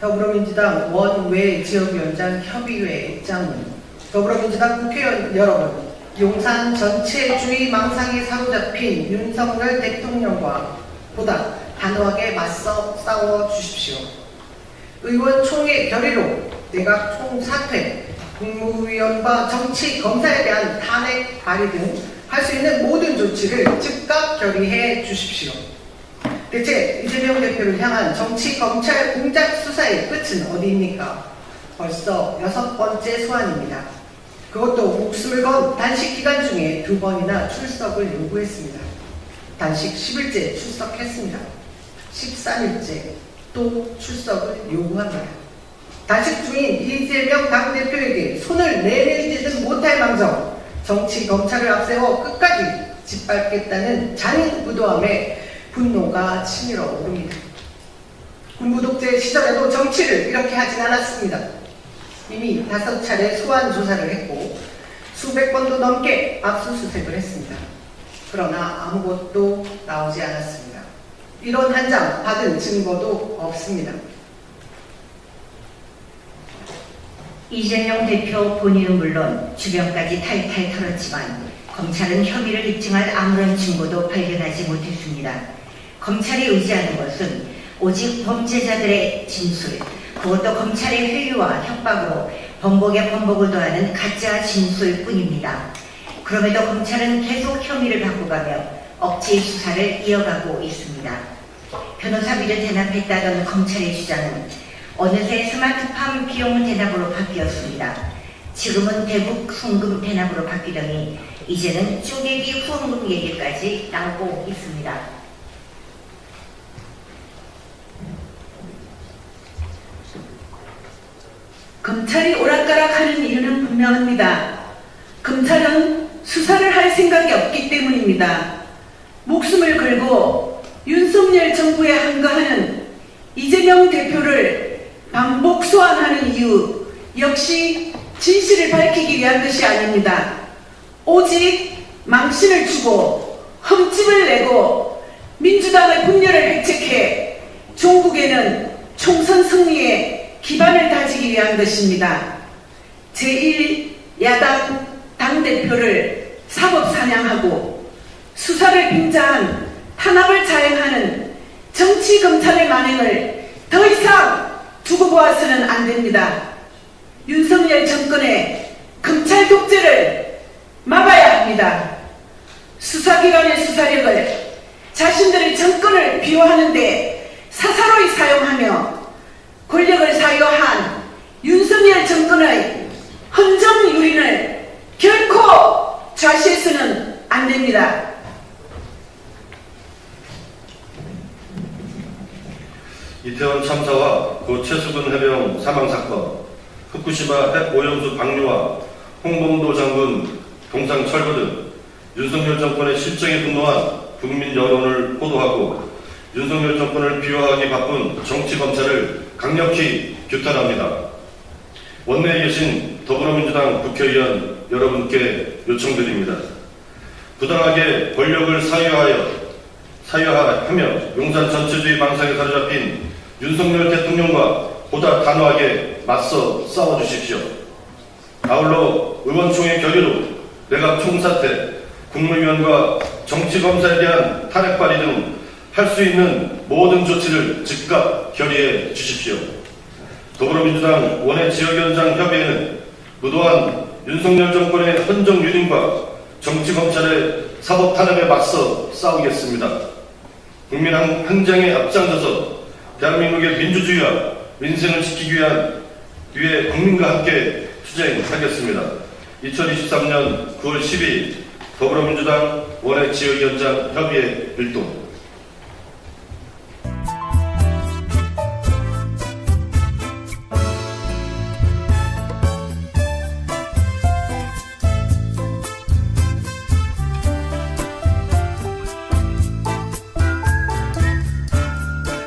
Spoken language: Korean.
더불어민주당 원외 지역위원장 협의회 장문, 더불어민주당 국회의원 여러분, 용산 전체주의 망상에 사로잡힌 윤석열 대통령과 보다 단호하게 맞서 싸워 주십시오. 의원총회 결의로 내각 총사퇴, 국무위원과 정치검사에 대한 탄핵 발의 등 할 수 있는 모든 조치를 즉각 결의해 주십시오. 대체 이재명 대표를 향한 정치검찰 공작 수사의 끝은 어디입니까? 벌써 6번째 소환입니다. 그것도 목숨을 건 단식 기간 중에 2번이나 출석을 요구했습니다. 단식 10일째 출석했습니다. 13일째 또 출석을 요구합니다. 단식 중인 이재명 당대표에게 손을 내밀지는 못할 망정 정치검찰을 앞세워 끝까지 짓밟겠다는 잔인무도함에 분노가 치밀어 오릅니다. 군부 독재 시절에도 정치를 이렇게 하진 않았습니다. 이미 5차례 소환 조사를 했고 수백 번도 넘게 압수수색을 했습니다. 그러나 아무것도 나오지 않았습니다. 이런 한 장 받은 증거도 없습니다. 이재명 대표 본인은 물론 주변까지 탈탈 털었지만 검찰은 혐의를 입증할 아무런 증거도 발견하지 못했습니다. 검찰이 의지하는 것은 오직 범죄자들의 진술, 그것도 검찰의 회유와 협박으로 번복에 번복을 더하는 가짜 진술뿐입니다. 그럼에도 검찰은 계속 혐의를 바꿔가며 억지 수사를 이어가고 있습니다. 변호사비를 대납했다던 검찰의 주장은 어느새 스마트팜 비용 대납으로 바뀌었습니다. 지금은 대북 송금 대납으로 바뀌더니 이제는 쪼개기 후원금 얘기까지 나오고 있습니다. 검찰이 오락가락하는 이유는 분명합니다. 검찰은 수사를 할 생각이 없기 때문입니다. 목숨을 걸고 윤석열 정부에 항거하는 이재명 대표를 반복 소환하는 이유 역시 진실을 밝히기 위한 것이 아닙니다. 오직 망신을 주고 흠집을 내고 민주당의 분열을 획책해 종국에는 총선 승리에 기반을 다지기 위한 것입니다. 제1야당 당대표를 사법사냥하고 수사를 빙자한 탄압을 자행하는 정치검찰의 만행을 더 이상 두고 보아서는 안 됩니다. 윤석열 정권의 검찰 독재를 막아야 합니다. 수사기관의 수사력을 자신들의 정권을 비호하는 데 사사로이 사용하며 권력을 사유한 윤석열 정권의 헌정유린을 결코 좌시해서는 안 됩니다. 이태원 참사와 고 최수근 해병 사망사건, 후쿠시마 핵 오염수 방류와 홍범도 장군 동상 철거 등 윤석열 정권의 실정에 분노한 국민 여론을 호도하고 윤석열 정권을 비호하기 바쁜 정치검찰을 강력히 규탄합니다. 원내에 계신 더불어민주당 국회의원 여러분께 요청드립니다. 부당하게 권력을 사유하며 용산 전체주의 망상에 사로잡힌 윤석열 대통령과 보다 단호하게 맞서 싸워주십시오. 아울러 의원총회 결의로 내각 총사퇴, 국무위원과 정치검사에 대한 탄핵 발의 등 할 수 있는 모든 조치를 즉각 결의해 주십시오. 더불어민주당 원외 지역위원장 협의회는 무도한 윤석열 정권의 헌정유린과 정치검찰의 사법 탄압에 맞서 싸우겠습니다. 국민 항쟁에 앞장서서 대한민국의 민주주의와 민생을 지키기 위해 국민과 함께 투쟁하겠습니다. 2023년 9월 12일 더불어민주당 원외 지역위원장 협의회 일동